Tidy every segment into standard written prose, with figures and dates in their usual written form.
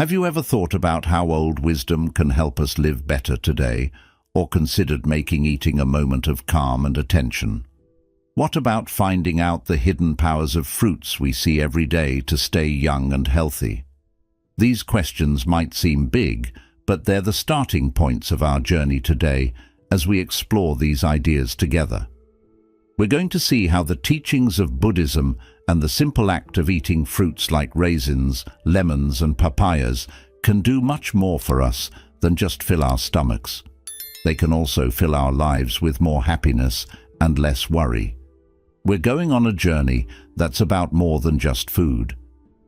Have you ever thought about how old wisdom can help us live better today, or considered making eating a moment of calm and attention? What about finding out the hidden powers of fruits we see every day to stay young and healthy? These questions might seem big, but they're the starting points of our journey today as we explore these ideas together. We're going to see how the teachings of Buddhism and the simple act of eating fruits like raisins, lemons, and papayas can do much more for us than just fill our stomachs. They can also fill our lives with more happiness and less worry. We're going on a journey that's about more than just food.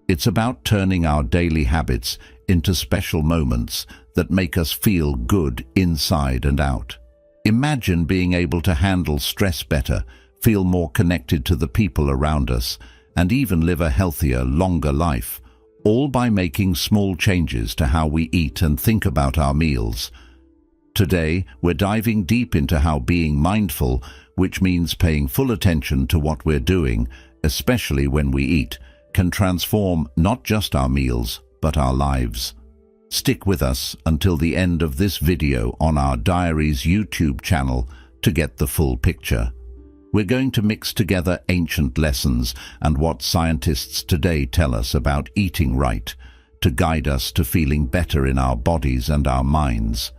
It's about turning our daily habits into special moments that make us feel good inside and out. Imagine being able to handle stress better, feel more connected to the people around us, and even live a healthier, longer life, all by making small changes to how we eat and think about our meals. Today, we're diving deep into how being mindful, which means paying full attention to what we're doing, especially when we eat, can transform not just our meals, but our lives. Stick with us until the end of this video on our Diaries YouTube channel to get the full picture. We're going to mix together ancient lessons and what scientists today tell us about eating right to guide us to feeling better in our bodies and our minds.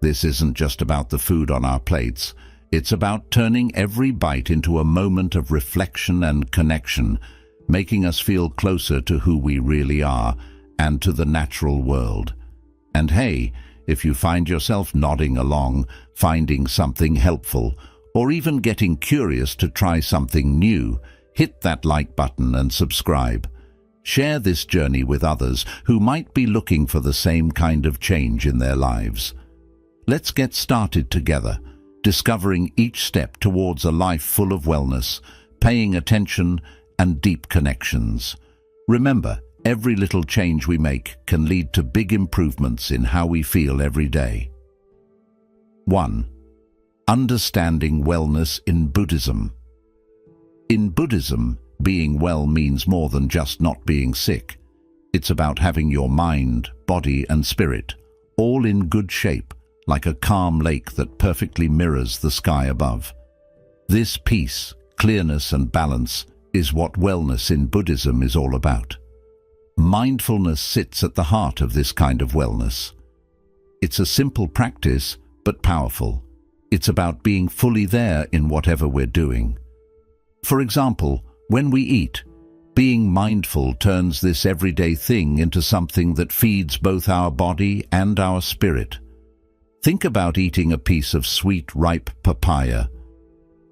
This isn't just about the food on our plates. It's about turning every bite into a moment of reflection and connection, making us feel closer to who we really are and to the natural world. And hey, if you find yourself nodding along, finding something helpful, or even getting curious to try something new, hit that like button and subscribe. Share this journey with others who might be looking for the same kind of change in their lives. Let's get started together, discovering each step towards a life full of wellness, paying attention, and deep connections. Remember, every little change we make can lead to big improvements in how we feel every day. 1. Understanding wellness in Buddhism. In Buddhism, being well means more than just not being sick. It's about having your mind, body, and spirit all in good shape, like a calm lake that perfectly mirrors the sky above. This peace, clearness, and balance is what wellness in Buddhism is all about. Mindfulness sits at the heart of this kind of wellness. It's a simple practice, but powerful. It's about being fully there in whatever we're doing. For example, when we eat, being mindful turns this everyday thing into something that feeds both our body and our spirit. Think about eating a piece of sweet, ripe papaya.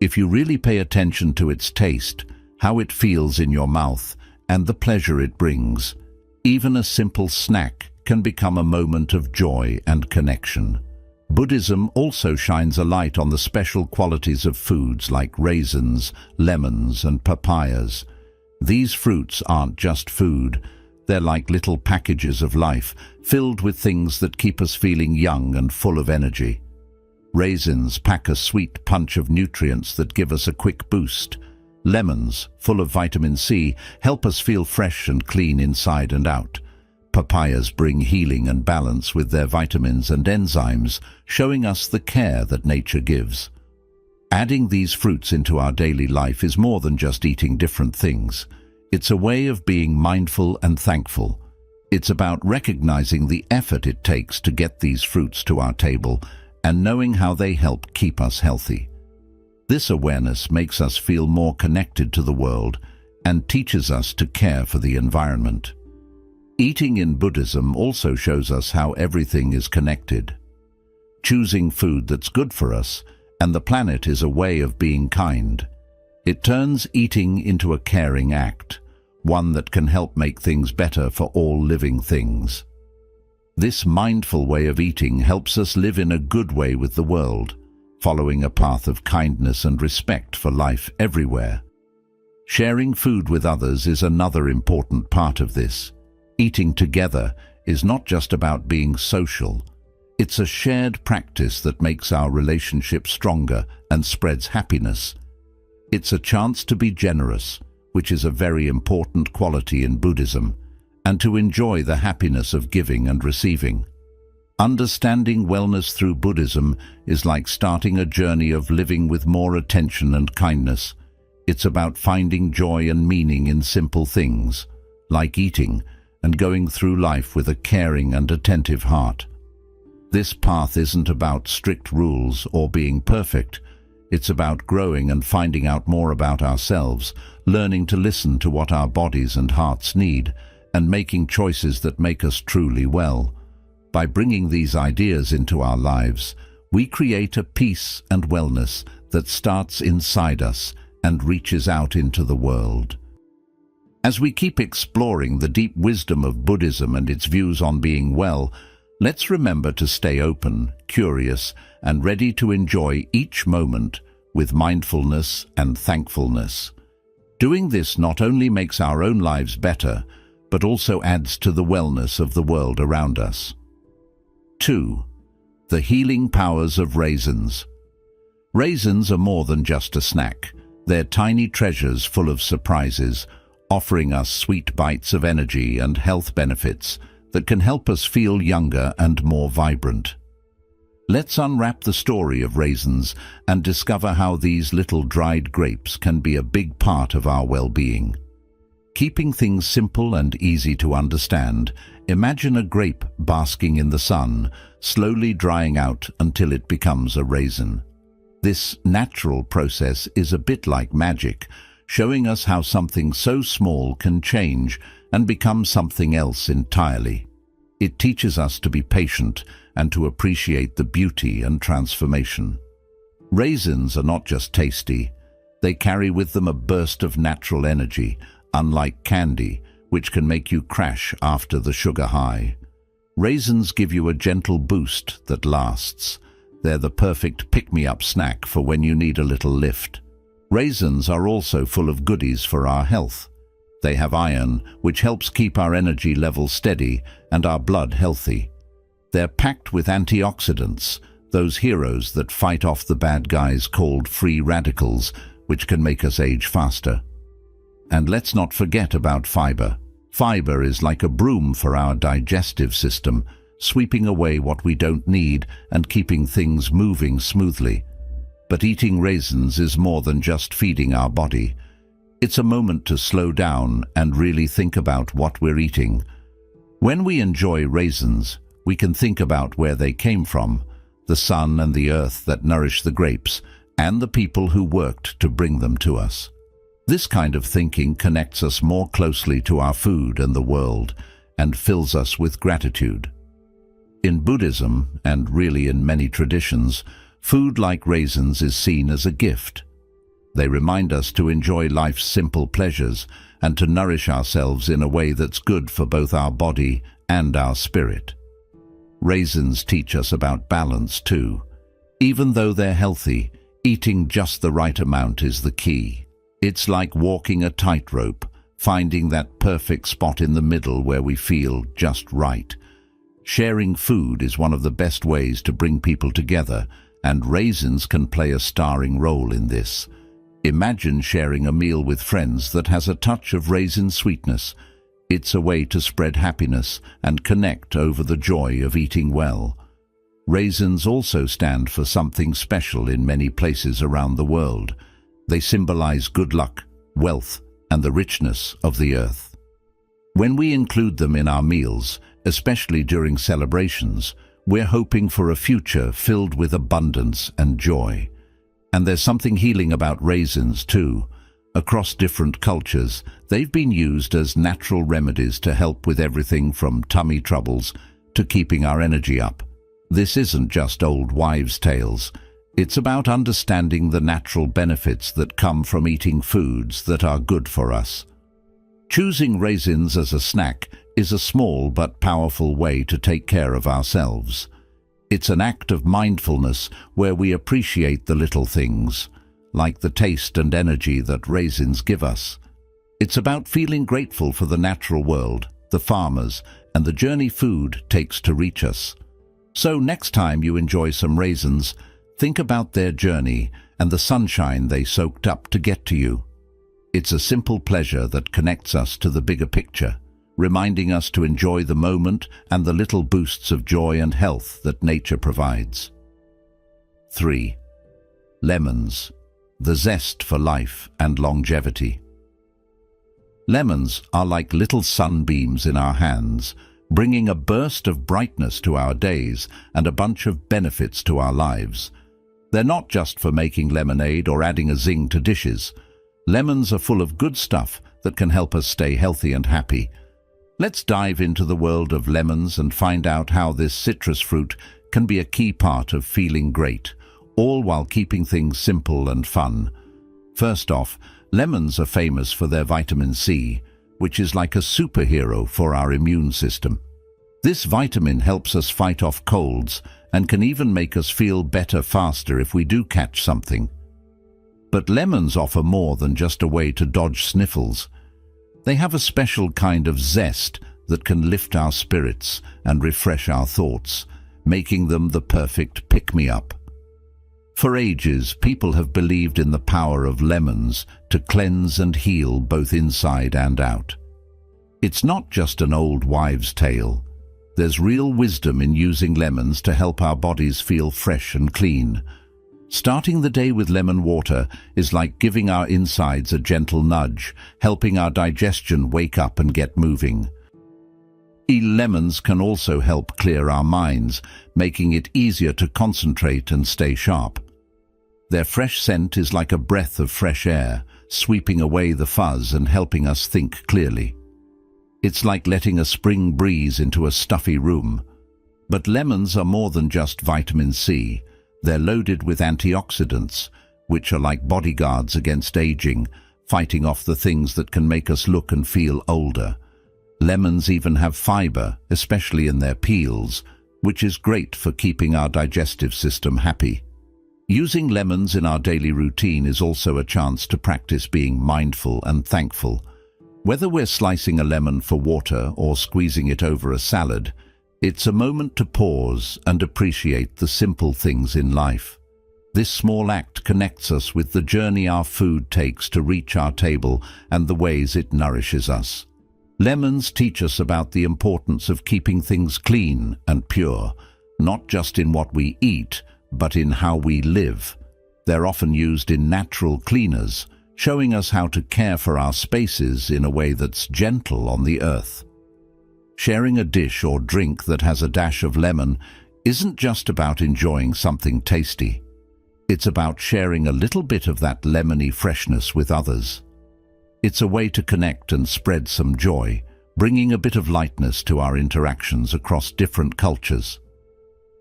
If you really pay attention to its taste, how it feels in your mouth, and the pleasure it brings, even a simple snack can become a moment of joy and connection. Buddhism also shines a light on the special qualities of foods like raisins, lemons, and papayas. These fruits aren't just food. They're like little packages of life, filled with things that keep us feeling young and full of energy. Raisins pack a sweet punch of nutrients that give us a quick boost. Lemons, full of vitamin C, help us feel fresh and clean inside and out. Papayas bring healing and balance with their vitamins and enzymes, showing us the care that nature gives. Adding these fruits into our daily life is more than just eating different things. It's a way of being mindful and thankful. It's about recognizing the effort it takes to get these fruits to our table and knowing how they help keep us healthy. This awareness makes us feel more connected to the world and teaches us to care for the environment. Eating in Buddhism also shows us how everything is connected. Choosing food that's good for us and the planet is a way of being kind. It turns eating into a caring act, one that can help make things better for all living things. This mindful way of eating helps us live in a good way with the world, following a path of kindness and respect for life everywhere. Sharing food with others is another important part of this. Eating together is not just about being social. It's a shared practice that makes our relationship stronger and spreads happiness. It's a chance to be generous, which is a very important quality in Buddhism, and to enjoy the happiness of giving and receiving. Understanding wellness through Buddhism is like starting a journey of living with more attention and kindness. It's about finding joy and meaning in simple things, like eating, and going through life with a caring and attentive heart. This path isn't about strict rules or being perfect. It's about growing and finding out more about ourselves, learning to listen to what our bodies and hearts need, and making choices that make us truly well. By bringing these ideas into our lives, we create a peace and wellness that starts inside us and reaches out into the world. As we keep exploring the deep wisdom of Buddhism and its views on being well, let's remember to stay open, curious, and ready to enjoy each moment with mindfulness and thankfulness. Doing this not only makes our own lives better, but also adds to the wellness of the world around us. 2. The healing powers of raisins. Raisins are more than just a snack. They're tiny treasures full of surprises, offering us sweet bites of energy and health benefits that can help us feel younger and more vibrant. Let's unwrap the story of raisins and discover how these little dried grapes can be a big part of our well-being. Keeping things simple and easy to understand, imagine a grape basking in the sun, slowly drying out until it becomes a raisin. This natural process is a bit like magic, showing us how something so small can change and become something else entirely. It teaches us to be patient and to appreciate the beauty and transformation. Raisins are not just tasty, they carry with them a burst of natural energy, unlike candy, which can make you crash after the sugar high. Raisins give you a gentle boost that lasts. They're the perfect pick-me-up snack for when you need a little lift. Raisins are also full of goodies for our health. They have iron, which helps keep our energy level steady and our blood healthy. They're packed with antioxidants, those heroes that fight off the bad guys called free radicals, which can make us age faster. And let's not forget about fiber. Fiber is like a broom for our digestive system, sweeping away what we don't need and keeping things moving smoothly. But eating raisins is more than just feeding our body. It's a moment to slow down and really think about what we're eating. When we enjoy raisins, we can think about where they came from, the sun and the earth that nourish the grapes, and the people who worked to bring them to us. This kind of thinking connects us more closely to our food and the world, and fills us with gratitude. In Buddhism, and really in many traditions, food like raisins is seen as a gift. They remind us to enjoy life's simple pleasures and to nourish ourselves in a way that's good for both our body and our spirit. Raisins teach us about balance too. Even though they're healthy, eating just the right amount is the key. It's like walking a tightrope, finding that perfect spot in the middle where we feel just right. Sharing food is one of the best ways to bring people together, and raisins can play a starring role in this. Imagine sharing a meal with friends that has a touch of raisin sweetness. It's a way to spread happiness and connect over the joy of eating well. Raisins also stand for something special in many places around the world. They symbolize good luck, wealth, and the richness of the earth. When we include them in our meals, especially during celebrations, we're hoping for a future filled with abundance and joy. And there's something healing about raisins too. Across different cultures, they've been used as natural remedies to help with everything from tummy troubles to keeping our energy up. This isn't just old wives' tales. It's about understanding the natural benefits that come from eating foods that are good for us. Choosing raisins as a snack is a small but powerful way to take care of ourselves. It's an act of mindfulness where we appreciate the little things, like the taste and energy that raisins give us. It's about feeling grateful for the natural world, the farmers, and the journey food takes to reach us. So next time you enjoy some raisins, think about their journey and the sunshine they soaked up to get to you. It's a simple pleasure that connects us to the bigger picture. reminding us to enjoy the moment and the little boosts of joy and health that nature provides. 3. Lemons, the zest for life and longevity. Lemons are like little sunbeams in our hands, bringing a burst of brightness to our days and a bunch of benefits to our lives. They're not just for making lemonade or adding a zing to dishes. Lemons are full of good stuff that can help us stay healthy and happy. Let's dive into the world of lemons and find out how this citrus fruit can be a key part of feeling great, all while keeping things simple and fun. First off, lemons are famous for their vitamin C, which is like a superhero for our immune system. This vitamin helps us fight off colds and can even make us feel better faster if we do catch something. But lemons offer more than just a way to dodge sniffles. They have a special kind of zest that can lift our spirits and refresh our thoughts, making them the perfect pick-me-up. For ages, people have believed in the power of lemons to cleanse and heal both inside and out. It's not just an old wives' tale. There's real wisdom in using lemons to help our bodies feel fresh and clean. Starting the day with lemon water is like giving our insides a gentle nudge, helping our digestion wake up and get moving. Lemons can also help clear our minds, making it easier to concentrate and stay sharp. Their fresh scent is like a breath of fresh air, sweeping away the fuzz and helping us think clearly. It's like letting a spring breeze into a stuffy room. But lemons are more than just vitamin C. They're loaded with antioxidants, which are like bodyguards against aging, fighting off the things that can make us look and feel older. Lemons even have fiber, especially in their peels, which is great for keeping our digestive system happy. Using lemons in our daily routine is also a chance to practice being mindful and thankful. Whether we're slicing a lemon for water or squeezing it over a salad, it's a moment to pause and appreciate the simple things in life. This small act connects us with the journey our food takes to reach our table and the ways it nourishes us. Lemons teach us about the importance of keeping things clean and pure, not just in what we eat, but in how we live. They're often used in natural cleaners, showing us how to care for our spaces in a way that's gentle on the earth. Sharing a dish or drink that has a dash of lemon isn't just about enjoying something tasty. It's about sharing a little bit of that lemony freshness with others. It's a way to connect and spread some joy, bringing a bit of lightness to our interactions across different cultures.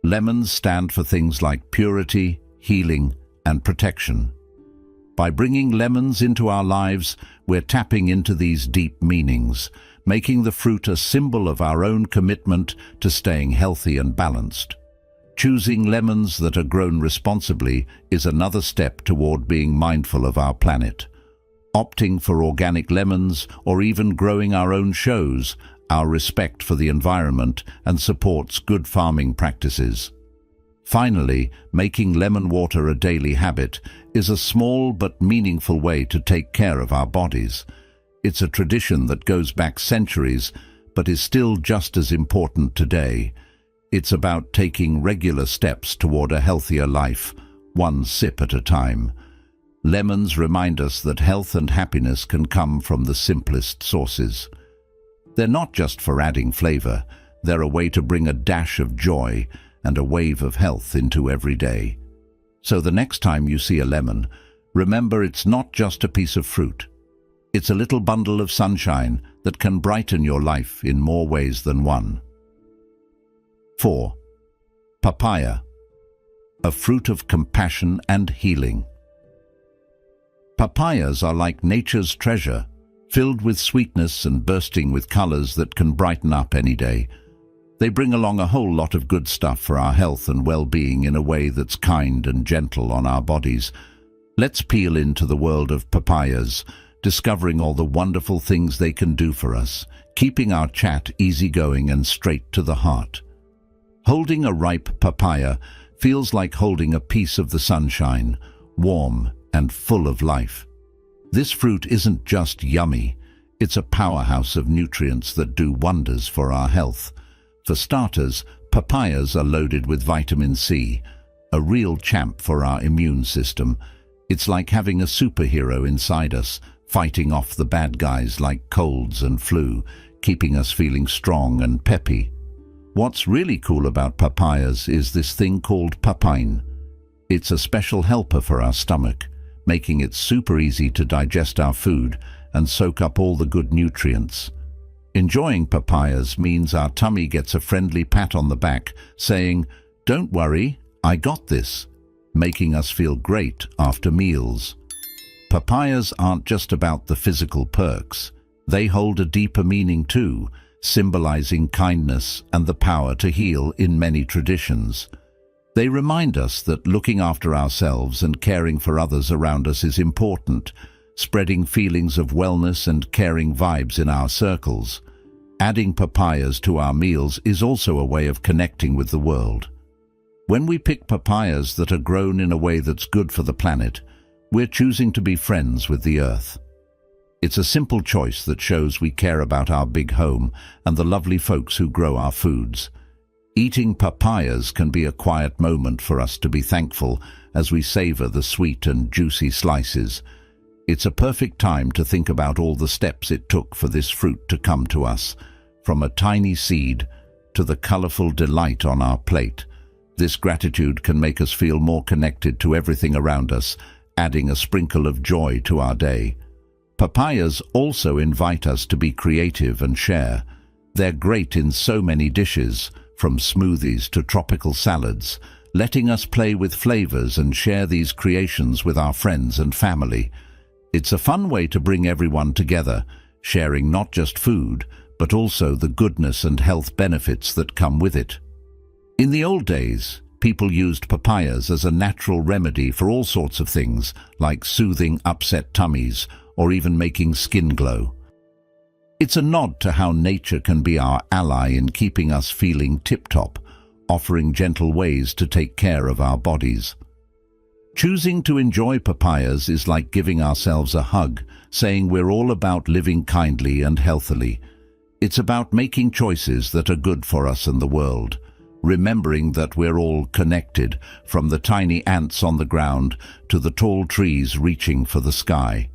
Lemons stand for things like purity, healing, and protection. By bringing lemons into our lives, we're tapping into these deep meanings, making the fruit a symbol of our own commitment to staying healthy and balanced. Choosing lemons that are grown responsibly is another step toward being mindful of our planet. Opting for organic lemons or even growing our own shows our respect for the environment and supports good farming practices. Finally, making lemon water a daily habit is a small but meaningful way to take care of our bodies. It's a tradition that goes back centuries, but is still just as important today. It's about taking regular steps toward a healthier life, one sip at a time. Lemons remind us that health and happiness can come from the simplest sources. They're not just for adding flavor, they're a way to bring a dash of joy and a wave of health into every day. So the next time you see a lemon, remember it's not just a piece of fruit. It's a little bundle of sunshine that can brighten your life in more ways than one. 4. Papaya, a fruit of compassion and healing. Papayas are like nature's treasure, filled with sweetness and bursting with colors that can brighten up any day. They bring along a whole lot of good stuff for our health and well-being in a way that's kind and gentle on our bodies. Let's peel into the world of papayas, discovering all the wonderful things they can do for us, keeping our chat easygoing and straight to the heart. Holding a ripe papaya feels like holding a piece of the sunshine, warm and full of life. This fruit isn't just yummy, It's a powerhouse of nutrients that do wonders for our health. For starters, papayas are loaded with vitamin C, a real champ for our immune system. It's like having a superhero inside us, fighting off the bad guys like colds and flu, keeping us feeling strong and peppy. What's really cool about papayas is this thing called papain. It's a special helper for our stomach, making it super easy to digest our food and soak up all the good nutrients. Enjoying papayas means our tummy gets a friendly pat on the back, saying, "Don't worry, I got this," making us feel great after meals. Papayas aren't just about the physical perks. They hold a deeper meaning too, symbolizing kindness and the power to heal in many traditions. They remind us that looking after ourselves and caring for others around us is important, spreading feelings of wellness and caring vibes in our circles. Adding papayas to our meals is also a way of connecting with the world. When we pick papayas that are grown in a way that's good for the planet, we're choosing to be friends with the earth. It's a simple choice that shows we care about our big home and the lovely folks who grow our foods. Eating papayas can be a quiet moment for us to be thankful as we savor the sweet and juicy slices. It's a perfect time to think about all the steps it took for this fruit to come to us, from a tiny seed to the colorful delight on our plate. This gratitude can make us feel more connected to everything around us, adding a sprinkle of joy to our day. Papayas also invite us to be creative and share. They're great in so many dishes, from smoothies to tropical salads, letting us play with flavors and share these creations with our friends and family. It's a fun way to bring everyone together, sharing not just food, but also the goodness and health benefits that come with it. In the old days, people used papayas as a natural remedy for all sorts of things, like soothing upset tummies or even making skin glow. It's a nod to how nature can be our ally in keeping us feeling tip-top, offering gentle ways to take care of our bodies. Choosing to enjoy papayas is like giving ourselves a hug, saying we're all about living kindly and healthily. It's about making choices that are good for us and the world, remembering that we're all connected, from the tiny ants on the ground to the tall trees reaching for the sky.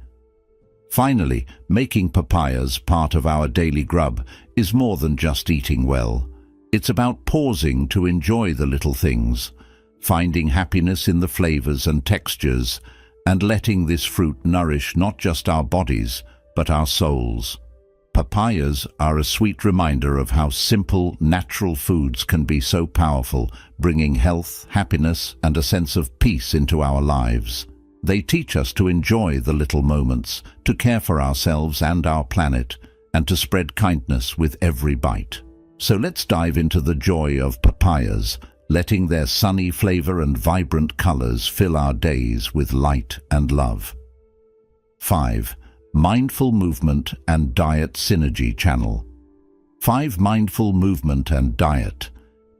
Finally, making papayas part of our daily grub is more than just eating well. It's about pausing to enjoy the little things, finding happiness in the flavors and textures, and letting this fruit nourish not just our bodies, but our souls. Papayas are a sweet reminder of how simple, natural foods can be so powerful, bringing health, happiness, and a sense of peace into our lives. They teach us to enjoy the little moments, to care for ourselves and our planet, and to spread kindness with every bite. So let's dive into the joy of papayas, letting their sunny flavor and vibrant colors fill our days with light and love. 5. Mindful Movement and Diet Synergy Channel. 5. Mindful movement and diet.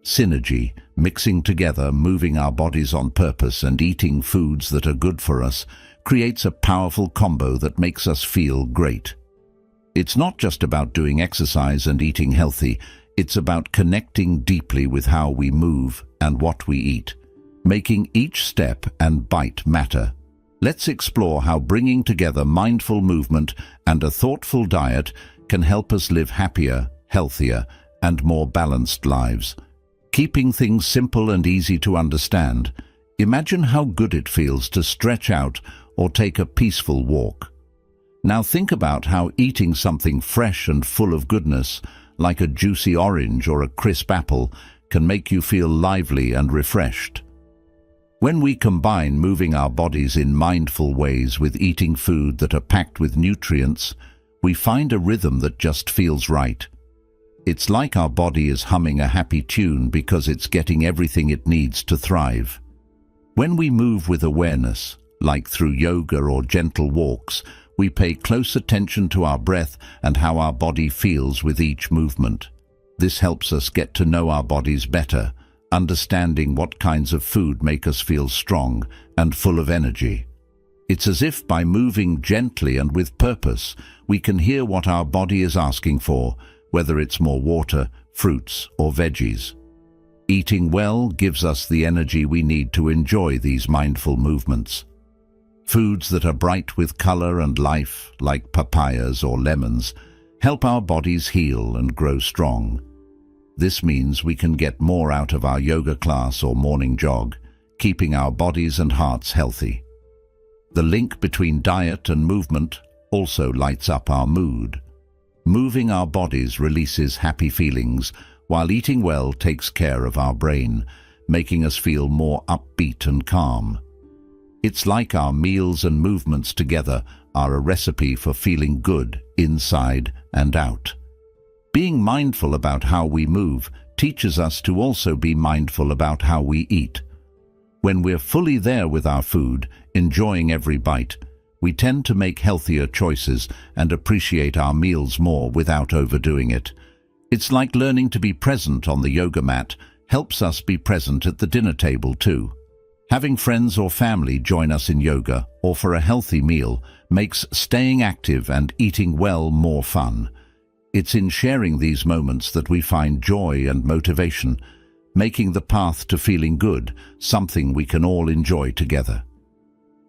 Synergy, mixing together, moving our bodies on purpose and eating foods that are good for us, creates a powerful combo that makes us feel great. It's not just about doing exercise and eating healthy, it's about connecting deeply with how we move and what we eat, making each step and bite matter. Let's explore how bringing together mindful movement and a thoughtful diet can help us live happier, healthier, and more balanced lives. Keeping things simple and easy to understand, imagine how good it feels to stretch out or take a peaceful walk. Now think about how eating something fresh and full of goodness, like a juicy orange or a crisp apple, can make you feel lively and refreshed. When we combine moving our bodies in mindful ways with eating food that are packed with nutrients, we find a rhythm that just feels right. It's like our body is humming a happy tune because it's getting everything it needs to thrive. When we move with awareness, like through yoga or gentle walks, we pay close attention to our breath and how our body feels with each movement. This helps us get to know our bodies better, understanding what kinds of food make us feel strong and full of energy. It's as if by moving gently and with purpose, we can hear what our body is asking for, whether it's more water, fruits, or veggies. Eating well gives us the energy we need to enjoy these mindful movements. Foods that are bright with color and life, like papayas or lemons, help our bodies heal and grow strong. This means we can get more out of our yoga class or morning jog, keeping our bodies and hearts healthy. The link between diet and movement also lights up our mood. Moving our bodies releases happy feelings, while eating well takes care of our brain, making us feel more upbeat and calm. It's like our meals and movements together are a recipe for feeling good inside and out. Being mindful about how we move teaches us to also be mindful about how we eat. When we're fully there with our food, enjoying every bite, we tend to make healthier choices and appreciate our meals more without overdoing it. It's like learning to be present on the yoga mat helps us be present at the dinner table too. Having friends or family join us in yoga or for a healthy meal makes staying active and eating well more fun. It's in sharing these moments that we find joy and motivation, making the path to feeling good something we can all enjoy together.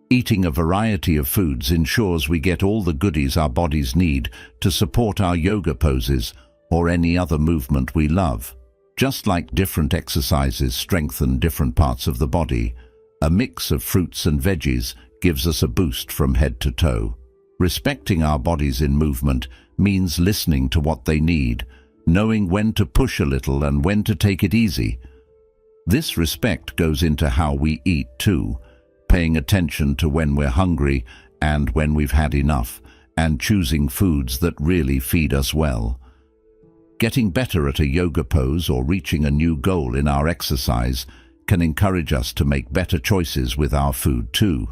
Eating a variety of foods ensures we get all the goodies our bodies need to support our yoga poses or any other movement we love. Just like different exercises strengthen different parts of the body, a mix of fruits and veggies gives us a boost from head to toe. Respecting our bodies in movement means listening to what they need, knowing when to push a little and when to take it easy. This respect goes into how we eat too, paying attention to when we're hungry and when we've had enough, and choosing foods that really feed us well. Getting better at a yoga pose or reaching a new goal in our exercise can encourage us to make better choices with our food too.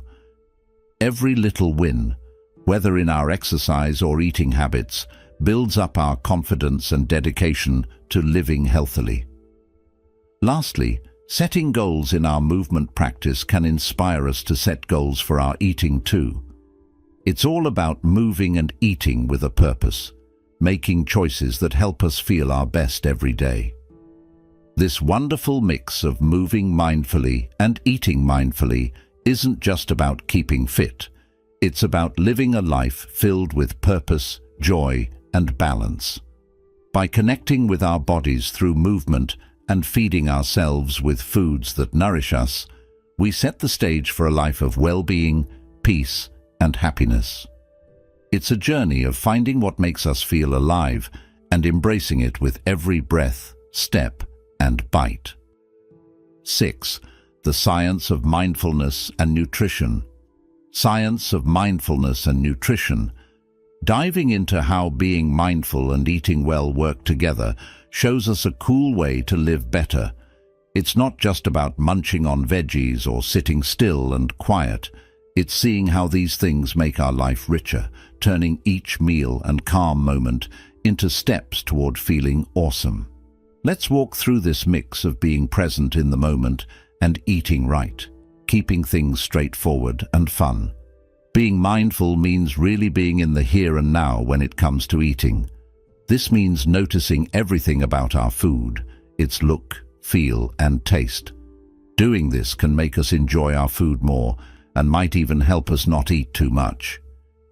Every little win, whether in our exercise or eating habits, builds up our confidence and dedication to living healthily. Lastly, setting goals in our movement practice can inspire us to set goals for our eating too. It's all about moving and eating with a purpose, making choices that help us feel our best every day. This wonderful mix of moving mindfully and eating mindfully isn't just about keeping fit. It's about living a life filled with purpose, joy, and balance. By connecting with our bodies through movement and feeding ourselves with foods that nourish us, we set the stage for a life of well-being, peace, and happiness. It's a journey of finding what makes us feel alive and embracing it with every breath, step, and bite. 6. The science of mindfulness and nutrition. Science of mindfulness and nutrition. Diving into how being mindful and eating well work together shows us a cool way to live better. It's not just about munching on veggies or sitting still and quiet. It's seeing how these things make our life richer, turning each meal and calm moment into steps toward feeling awesome. Let's walk through this mix of being present in the moment and eating right, keeping things straightforward and fun. Being mindful means really being in the here and now when it comes to eating. This means noticing everything about our food, its look, feel, and taste. Doing this can make us enjoy our food more and might even help us not eat too much.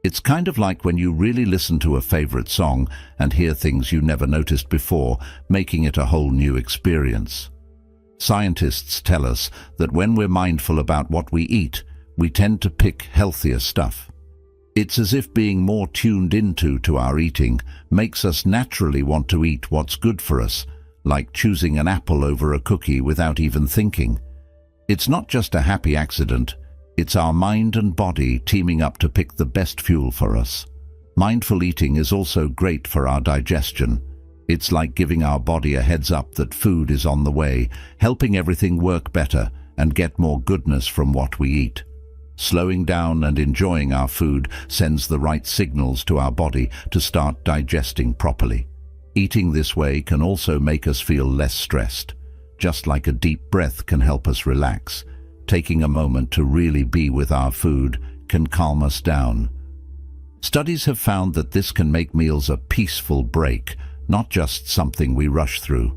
It's kind of like when you really listen to a favorite song and hear things you never noticed before, making it a whole new experience. Scientists tell us that when we're mindful about what we eat, we tend to pick healthier stuff. It's as if being more tuned into our eating makes us naturally want to eat what's good for us, like choosing an apple over a cookie without even thinking. It's not just a happy accident. It's our mind and body teaming up to pick the best fuel for us. Mindful eating is also great for our digestion. It's like giving our body a heads up that food is on the way, helping everything work better and get more goodness from what we eat. Slowing down and enjoying our food sends the right signals to our body to start digesting properly. Eating this way can also make us feel less stressed. Just like a deep breath can help us relax. Taking a moment to really be with our food can calm us down. Studies have found that this can make meals a peaceful break, not just something we rush through.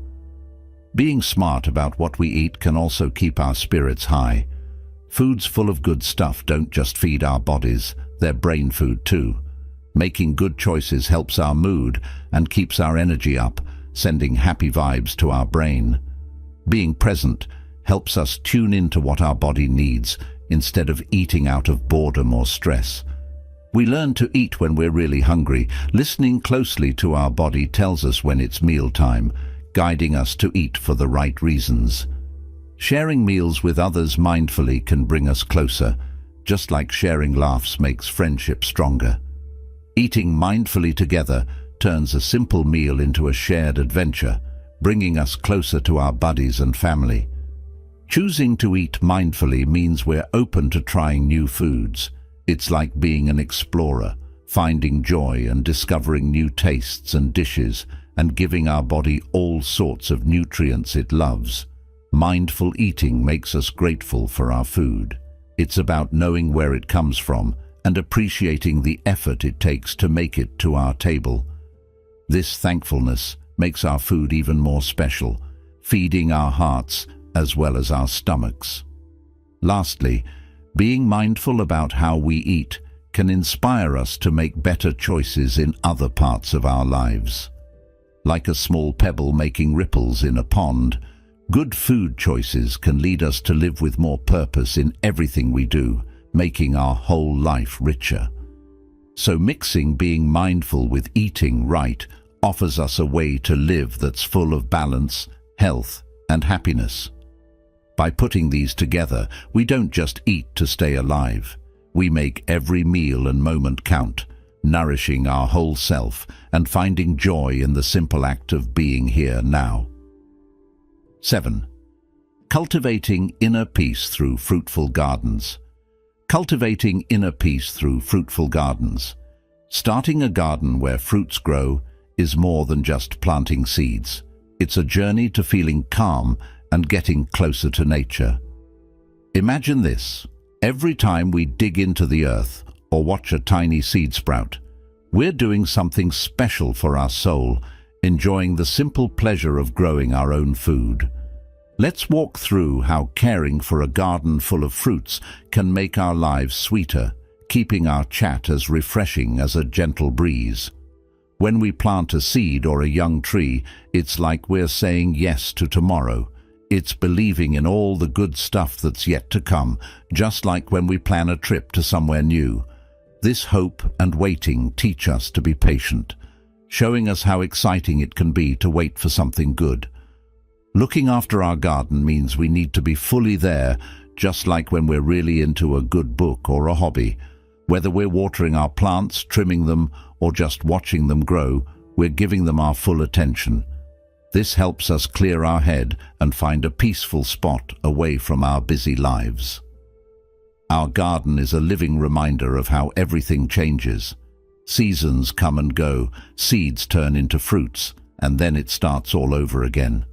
Being smart about what we eat can also keep our spirits high. Foods full of good stuff don't just feed our bodies, they're brain food too. Making good choices helps our mood and keeps our energy up, sending happy vibes to our brain. Being present helps us tune into what our body needs instead of eating out of boredom or stress. We learn to eat when we're really hungry. Listening closely to our body tells us when it's mealtime, guiding us to eat for the right reasons. Sharing meals with others mindfully can bring us closer, just like sharing laughs makes friendship stronger. Eating mindfully together turns a simple meal into a shared adventure, bringing us closer to our buddies and family. Choosing to eat mindfully means we're open to trying new foods. It's like being an explorer, finding joy and discovering new tastes and dishes, and giving our body all sorts of nutrients it loves. Mindful eating makes us grateful for our food. It's about knowing where it comes from and appreciating the effort it takes to make it to our table. This thankfulness makes our food even more special, feeding our hearts as well as our stomachs. Lastly, being mindful about how we eat can inspire us to make better choices in other parts of our lives. Like a small pebble making ripples in a pond, good food choices can lead us to live with more purpose in everything we do, making our whole life richer. So mixing being mindful with eating right offers us a way to live that's full of balance, health, and happiness. By putting these together, we don't just eat to stay alive. We make every meal and moment count, nourishing our whole self and finding joy in the simple act of being here now. 7. Cultivating inner peace through fruitful gardens. Cultivating inner peace through fruitful gardens. Starting a garden where fruits grow is more than just planting seeds. It's a journey to feeling calm and getting closer to nature. Imagine this: every time we dig into the earth or watch a tiny seed sprout, we're doing something special for our soul, enjoying the simple pleasure of growing our own food. Let's walk through how caring for a garden full of fruits can make our lives sweeter, keeping our chat as refreshing as a gentle breeze. When we plant a seed or a young tree, it's like we're saying yes to tomorrow. It's believing in all the good stuff that's yet to come, just like when we plan a trip to somewhere new. This hope and waiting teach us to be patient, showing us how exciting it can be to wait for something good. Looking after our garden means we need to be fully there, just like when we're really into a good book or a hobby. Whether we're watering our plants, trimming them, or just watching them grow, we're giving them our full attention. This helps us clear our head and find a peaceful spot away from our busy lives. Our garden is a living reminder of how everything changes. Seasons come and go, seeds turn into fruits, and then it starts all over again.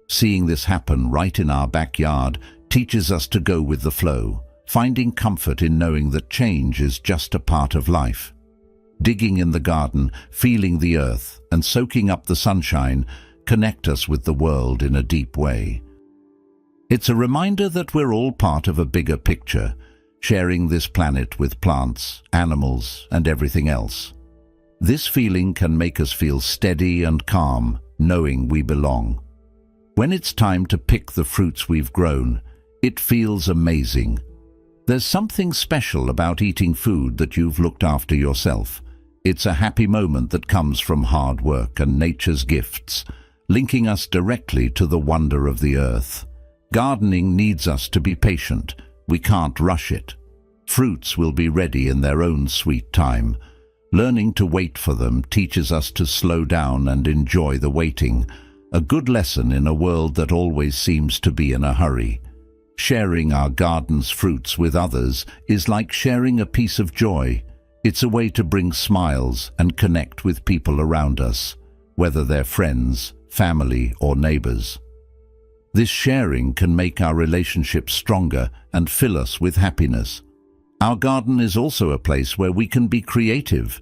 Seeing this happen right in our backyard teaches us to go with the flow, finding comfort in knowing that change is just a part of life. Digging in the garden, feeling the earth, and soaking up the sunshine connect us with the world in a deep way. It's a reminder that we're all part of a bigger picture, sharing this planet with plants, animals, and everything else. This feeling can make us feel steady and calm, knowing we belong. When it's time to pick the fruits we've grown, it feels amazing. There's something special about eating food that you've looked after yourself. It's a happy moment that comes from hard work and nature's gifts, linking us directly to the wonder of the earth. Gardening needs us to be patient. We can't rush it. Fruits will be ready in their own sweet time. Learning to wait for them teaches us to slow down and enjoy the waiting, a good lesson in a world that always seems to be in a hurry. Sharing our garden's fruits with others is like sharing a piece of joy. It's a way to bring smiles and connect with people around us, whether they're friends, family, or neighbors. This sharing can make our relationships stronger and fill us with happiness. Our garden is also a place where we can be creative.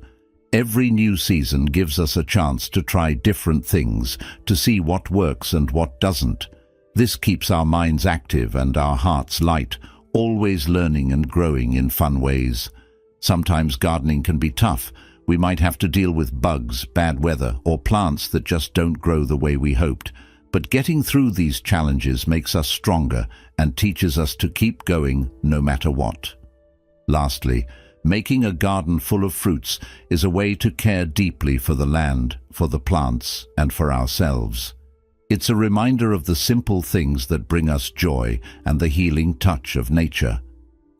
Every new season gives us a chance to try different things, to see what works and what doesn't. This keeps our minds active and our hearts light, always learning and growing in fun ways. Sometimes gardening can be tough. We might have to deal with bugs, bad weather, or plants that just don't grow the way we hoped. But getting through these challenges makes us stronger and teaches us to keep going no matter what. Lastly, making a garden full of fruits is a way to care deeply for the land, for the plants, and for ourselves. It's a reminder of the simple things that bring us joy and the healing touch of nature.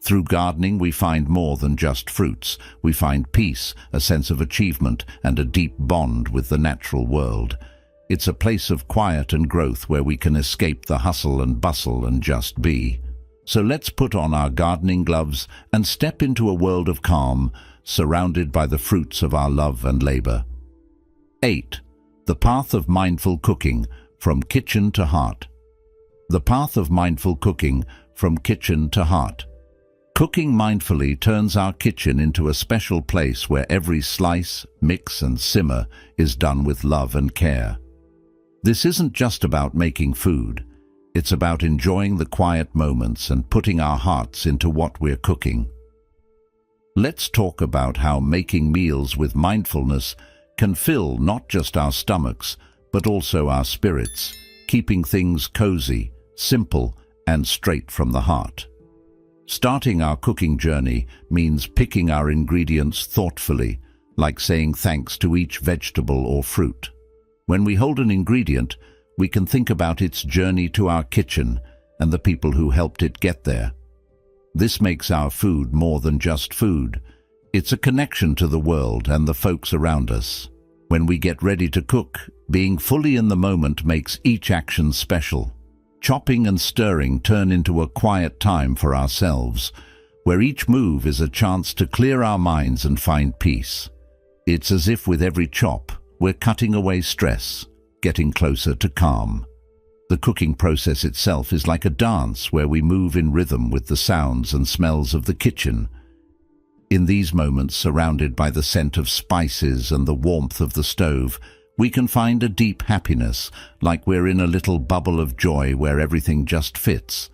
Through gardening, we find more than just fruits. We find peace, a sense of achievement, and a deep bond with the natural world. It's a place of quiet and growth where we can escape the hustle and bustle and just be. So let's put on our gardening gloves and step into a world of calm, surrounded by the fruits of our love and labor. 8. The path of mindful cooking, from kitchen to heart. The path of mindful cooking, from kitchen to heart. Cooking mindfully turns our kitchen into a special place where every slice, mix, and simmer is done with love and care. This isn't just about making food. It's about enjoying the quiet moments and putting our hearts into what we're cooking. Let's talk about how making meals with mindfulness can fill not just our stomachs, but also our spirits, keeping things cozy, simple, and straight from the heart. Starting our cooking journey means picking our ingredients thoughtfully, like saying thanks to each vegetable or fruit. When we hold an ingredient, we can think about its journey to our kitchen and the people who helped it get there. This makes our food more than just food. It's a connection to the world and the folks around us. When we get ready to cook, being fully in the moment makes each action special. Chopping and stirring turn into a quiet time for ourselves, where each move is a chance to clear our minds and find peace. It's as if with every chop, we're cutting away stress, getting closer to calm. The cooking process itself is like a dance where we move in rhythm with the sounds and smells of the kitchen. In these moments, surrounded by the scent of spices and the warmth of the stove, we can find a deep happiness, like we're in a little bubble of joy where everything just fits.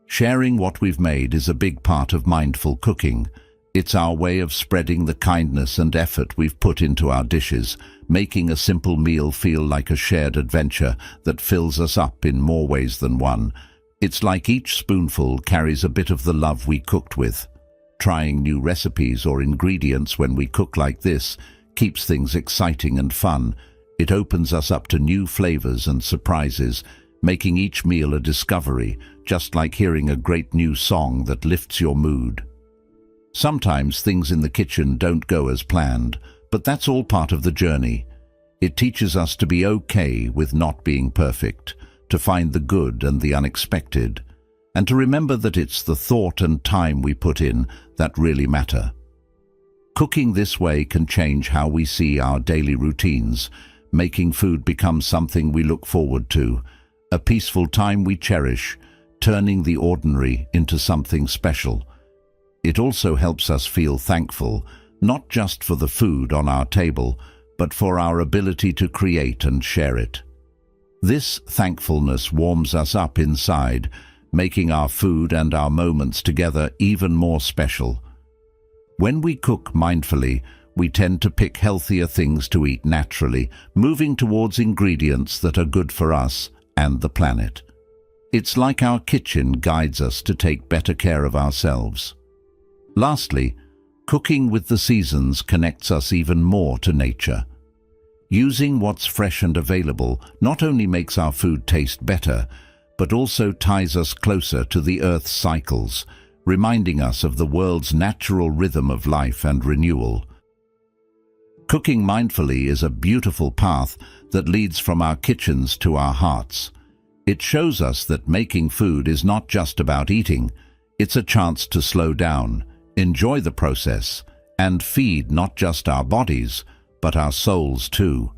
Sharing what we've made is a big part of mindful cooking. It's our way of spreading the kindness and effort we've put into our dishes, making a simple meal feel like a shared adventure that fills us up in more ways than one. It's like each spoonful carries a bit of the love we cooked with. Trying new recipes or ingredients when we cook like this keeps things exciting and fun. It opens us up to new flavors and surprises, making each meal a discovery, just like hearing a great new song that lifts your mood. Sometimes things in the kitchen don't go as planned, but that's all part of the journey. It teaches us to be okay with not being perfect, to find the good and the unexpected, and to remember that it's the thought and time we put in that really matter. Cooking this way can change how we see our daily routines, making food become something we look forward to, a peaceful time we cherish, turning the ordinary into something special. It also helps us feel thankful, not just for the food on our table, but for our ability to create and share it. This thankfulness warms us up inside, making our food and our moments together even more special. When we cook mindfully, we tend to pick healthier things to eat naturally, moving towards ingredients that are good for us and the planet. It's like our kitchen guides us to take better care of ourselves. Lastly, cooking with the seasons connects us even more to nature. Using what's fresh and available not only makes our food taste better, but also ties us closer to the Earth's cycles, reminding us of the world's natural rhythm of life and renewal. Cooking mindfully is a beautiful path that leads from our kitchens to our hearts. It shows us that making food is not just about eating. It's a chance to slow down, enjoy the process, and feed not just our bodies, but our souls too.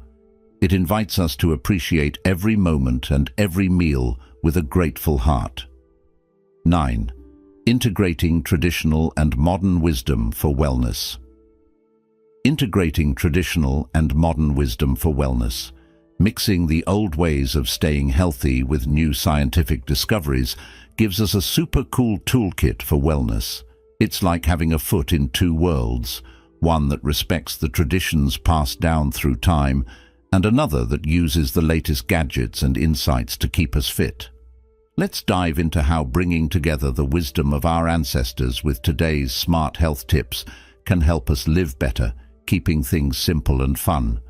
It invites us to appreciate every moment and every meal with a grateful heart. 9. Integrating traditional and modern wisdom for wellness. Integrating traditional and modern wisdom for wellness. Mixing the old ways of staying healthy with new scientific discoveries gives us a super cool toolkit for wellness. It's like having a foot in two worlds, one that respects the traditions passed down through time, and another that uses the latest gadgets and insights to keep us fit. Let's dive into how bringing together the wisdom of our ancestors with today's smart health tips can help us live better, keeping things simple and fun.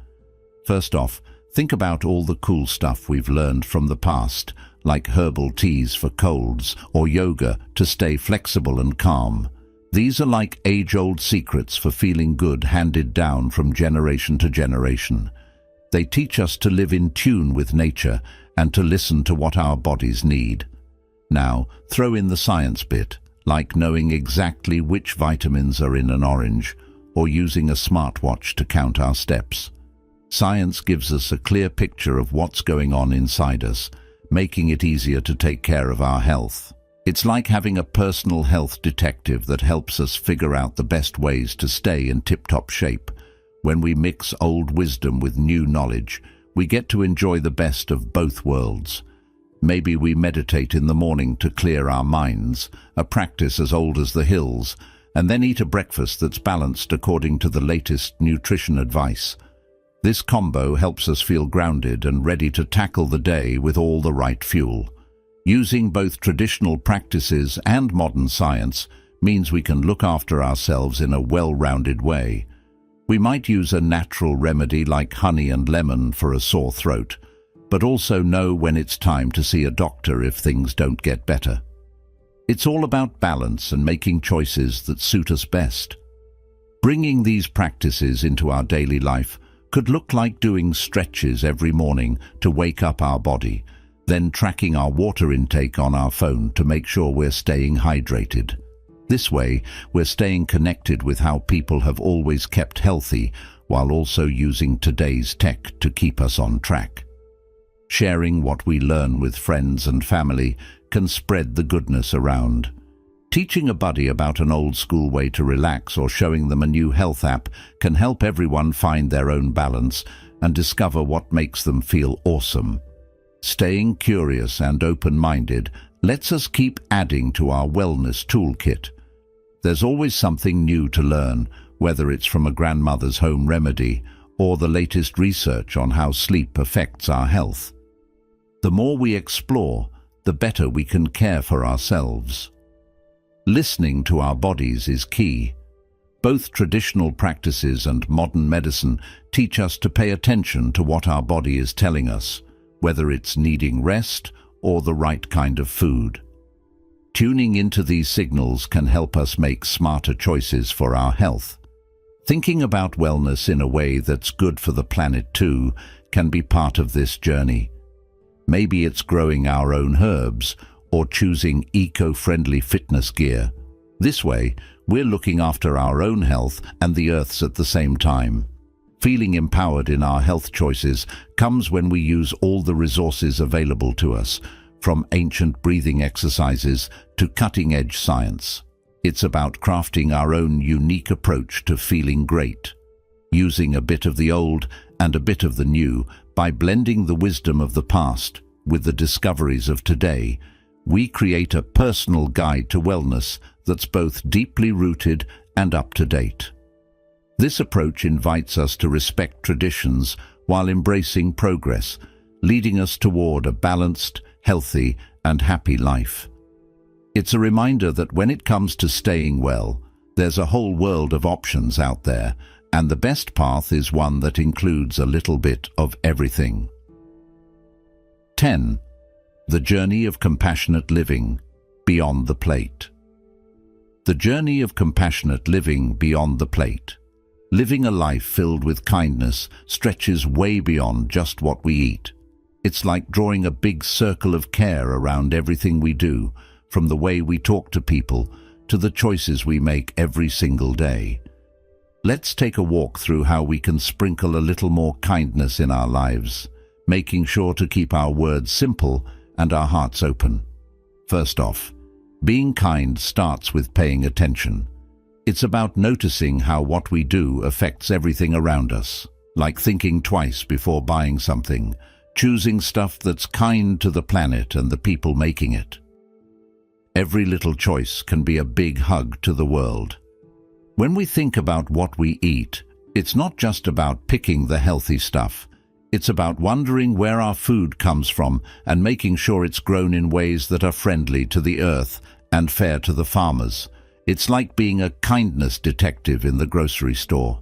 First off, think about all the cool stuff we've learned from the past, like herbal teas for colds or yoga to stay flexible and calm. These are like age-old secrets for feeling good handed down from generation to generation. They teach us to live in tune with nature and to listen to what our bodies need. Now, throw in the science bit, like knowing exactly which vitamins are in an orange or using a smartwatch to count our steps. Science gives us a clear picture of what's going on inside us, making it easier to take care of our health. It's like having a personal health detective that helps us figure out the best ways to stay in tip-top shape. When we mix old wisdom with new knowledge, we get to enjoy the best of both worlds. Maybe we meditate in the morning to clear our minds, a practice as old as the hills, and then eat a breakfast that's balanced according to the latest nutrition advice. This combo helps us feel grounded and ready to tackle the day with all the right fuel. Using both traditional practices and modern science means we can look after ourselves in a well-rounded way. We might use a natural remedy like honey and lemon for a sore throat, but also know when it's time to see a doctor if things don't get better. It's all about balance and making choices that suit us best. Bringing these practices into our daily life could look like doing stretches every morning to wake up our body, then tracking our water intake on our phone to make sure we're staying hydrated. This way, we're staying connected with how people have always kept healthy while also using today's tech to keep us on track. Sharing what we learn with friends and family can spread the goodness around. Teaching a buddy about an old school way to relax or showing them a new health app can help everyone find their own balance and discover what makes them feel awesome. Staying curious and open-minded lets us keep adding to our wellness toolkit. There's always something new to learn, whether it's from a grandmother's home remedy or the latest research on how sleep affects our health. The more we explore, the better we can care for ourselves. Listening to our bodies is key. Both traditional practices and modern medicine teach us to pay attention to what our body is telling us, whether it's needing rest or the right kind of food. Tuning into these signals can help us make smarter choices for our health. Thinking about wellness in a way that's good for the planet too can be part of this journey. Maybe it's growing our own herbs or choosing eco-friendly fitness gear. This way, we're looking after our own health and the Earth's at the same time. Feeling empowered in our health choices comes when we use all the resources available to us, from ancient breathing exercises to cutting-edge science. It's about crafting our own unique approach to feeling great, using a bit of the old and a bit of the new. By blending the wisdom of the past with the discoveries of today, we create a personal guide to wellness that's both deeply rooted and up-to-date. This approach invites us to respect traditions while embracing progress, leading us toward a balanced, healthy, and happy life. It's a reminder that when it comes to staying well, there's a whole world of options out there, and the best path is one that includes a little bit of everything. 10. The journey of compassionate living beyond the plate. The journey of compassionate living beyond the plate. Living a life filled with kindness stretches way beyond just what we eat. It's like drawing a big circle of care around everything we do, from the way we talk to people to the choices we make every single day. Let's take a walk through how we can sprinkle a little more kindness in our lives, making sure to keep our words simple and our hearts open. First off, Being kind starts with paying attention. It's about noticing how what we do affects everything around us, like thinking twice before buying something, choosing stuff that's kind to the planet and the people making it. Every little choice can be a big hug to the world. When we think about what we eat, it's not just about picking the healthy stuff. It's about wondering where our food comes from and making sure it's grown in ways that are friendly to the earth and fair to the farmers. It's like being a kindness detective in the grocery store.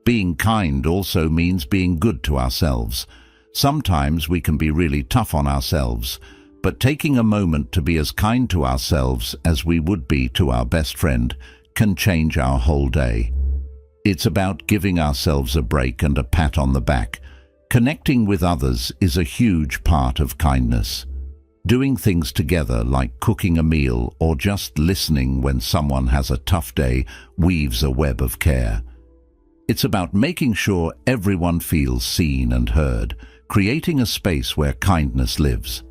Being kind also means being good to ourselves. Sometimes we can be really tough on ourselves, but taking a moment to be as kind to ourselves as we would be to our best friend can change our whole day. It's about giving ourselves a break and a pat on the back. Connecting with others is a huge part of kindness. Doing things together like cooking a meal or just listening when someone has a tough day weaves a web of care. It's about making sure everyone feels seen and heard, creating a space where kindness lives.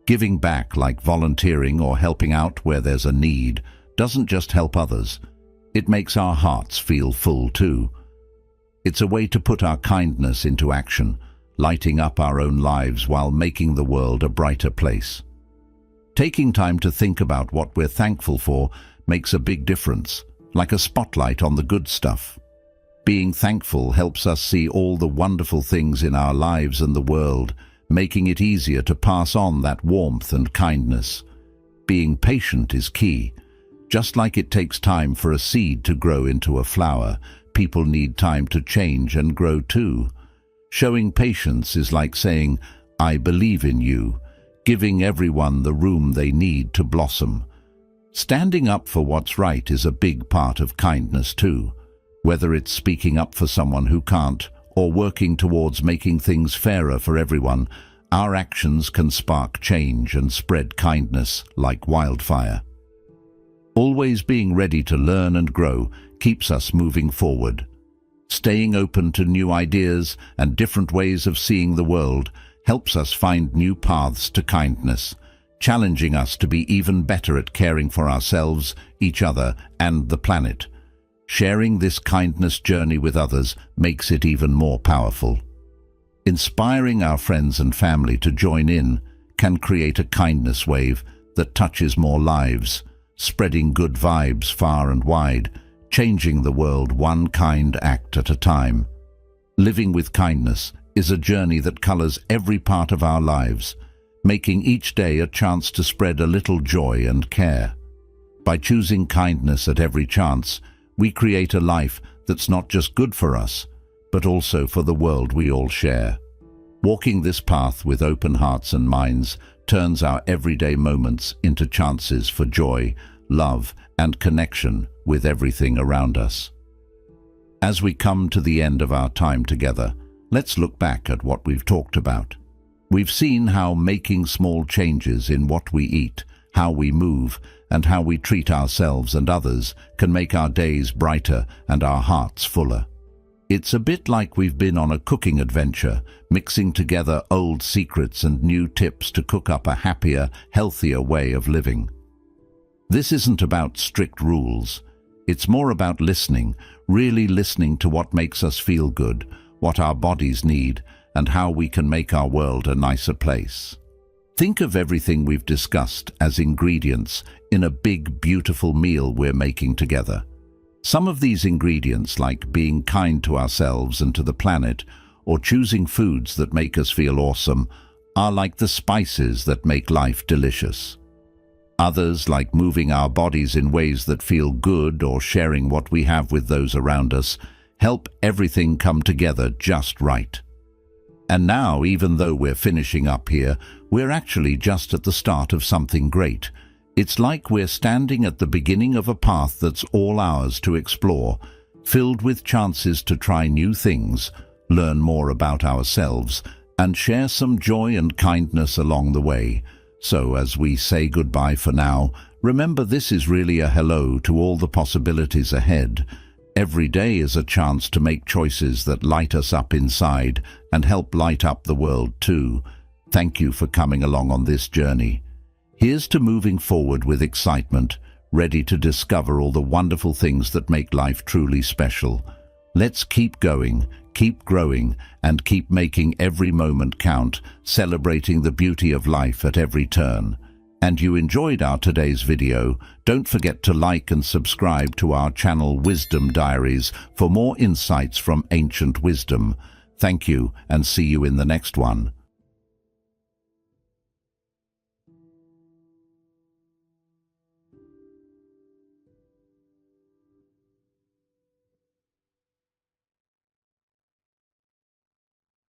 Giving back, like volunteering or helping out where there's a need, doesn't just help others. It makes our hearts feel full too. It's a way to put our kindness into action, lighting up our own lives while making the world a brighter place. Taking time to think about what we're thankful for makes a big difference, like a spotlight on the good stuff. Being thankful helps us see all the wonderful things in our lives and the world, making it easier to pass on that warmth and kindness. Being patient is key. Just like it takes time for a seed to grow into a flower, people need time to change and grow too. Showing patience is like saying, "I believe in you," giving everyone the room they need to blossom. Standing up for what's right is a big part of kindness too. Whether it's speaking up for someone who can't, or working towards making things fairer for everyone, our actions can spark change and spread kindness like wildfire. Always being ready to learn and grow keeps us moving forward. Staying open to new ideas and different ways of seeing the world helps us find new paths to kindness, challenging us to be even better at caring for ourselves, each other, and the planet. Sharing this kindness journey with others makes it even more powerful. Inspiring our friends and family to join in can create a kindness wave that touches more lives, spreading good vibes far and wide, changing the world one kind act at a time. Living with kindness is a journey that colors every part of our lives, making each day a chance to spread a little joy and care. By choosing kindness at every chance, we create a life that's not just good for us, but also for the world we all share. Walking this path with open hearts and minds turns our everyday moments into chances for joy, love, and connection with everything around us. As we come to the end of our time together, let's look back at what we've talked about. We've seen how making small changes in what we eat, how we move, and how we treat ourselves and others can make our days brighter and our hearts fuller. It's a bit like we've been on a cooking adventure, mixing together old secrets and new tips to cook up a happier, healthier way of living. This isn't about strict rules. It's more about listening, really listening to what makes us feel good, what our bodies need, and how we can make our world a nicer place. Think of everything we've discussed as ingredients in a big, beautiful meal we're making together. Some of these ingredients, like being kind to ourselves and to the planet, or choosing foods that make us feel awesome, are like the spices that make life delicious. Others, like moving our bodies in ways that feel good or sharing what we have with those around us, help everything come together just right. And now, even though we're finishing up here, we're actually just at the start of something great. It's like we're standing at the beginning of a path that's all ours to explore, filled with chances to try new things, learn more about ourselves, and share some joy and kindness along the way. So as we say goodbye for now, remember this is really a hello to all the possibilities ahead. Every day is a chance to make choices that light us up inside and help light up the world too. Thank you for coming along on this journey. Here's to moving forward with excitement, ready to discover all the wonderful things that make life truly special. Let's keep going, keep growing, and keep making every moment count, celebrating the beauty of life at every turn. And you enjoyed our today's video, don't forget to like and subscribe to our channel Wisdom Diaries for more insights from ancient wisdom. Thank you, and see you in the next one.